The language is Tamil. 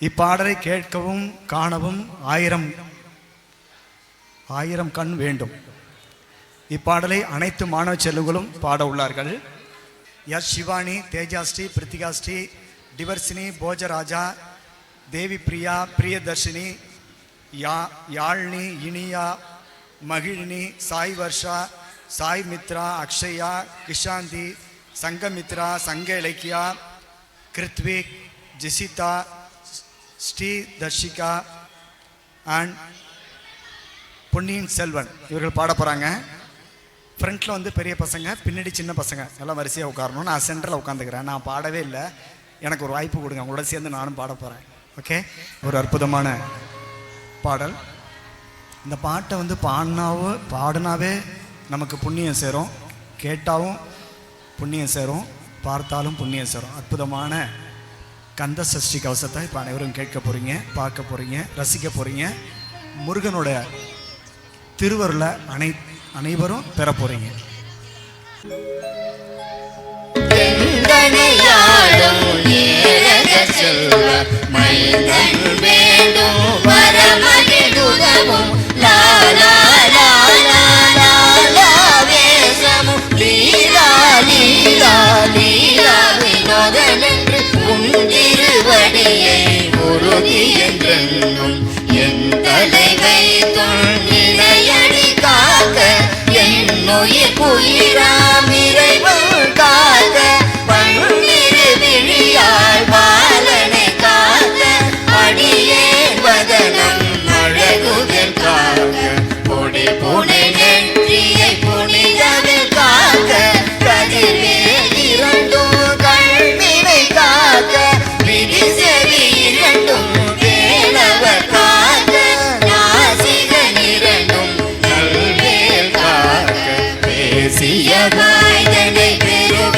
இப்பாடலை கேட்கவும் காணவும் ஆயிரம் கண் வேண்டும். இப்பாடலை அனைத்து மாணவ செல்வங்களும் பாட உள்ளார்கள். எஸ் சிவானி, தேஜாஸ்ரீ, பிரித்திகாஸ்ரீ, டிவர்சினி, போஜராஜா, தேவி பிரியா, பிரியதர்ஷினி, யாழ்னி, இனியா, மகிழினி, சாய் வர்ஷா, சாய் மித்ரா, அக்ஷயா, கிஷாந்தி, சங்கமித்ரா, சங்க இலக்கியா, கிருத்விக், ஜெசிதா, ஸ்ரீ தர்ஷிகா அண்ட் பொன்னியின் செல்வன் இவர்கள் பாட போகிறாங்க. ஃப்ரண்ட்டில் வந்து பெரிய பசங்க, பின்னாடி சின்ன பசங்க எல்லாம் வரிசையாக உட்காரணும். நான் சென்டரில் உட்காந்துக்கிறேன். நான் பாடவே இல்லை, எனக்கு ஒரு வாய்ப்பு கொடுங்க, உங்களோட சேர்ந்து நானும் பாட போகிறேன். ஓகே, ஒரு அற்புதமான பாடல். இந்த பாட்டை வந்து பாடினாவே நமக்கு புண்ணியம் சேரும், கேட்டாவும் புண்ணியம் சேரும், பார்த்தாலும் புண்ணியம் சேரும். அற்புதமான கந்த சஷ்டி கவசத்தை இப்போ அனைவரும் கேட்க போகிறீங்க, பார்க்க போகிறீங்க, ரசிக்க போகிறீங்க. முருகனோட திருவருளை அனைவரும் பெற போகிறீங்க. சியவாய்தனை பெருக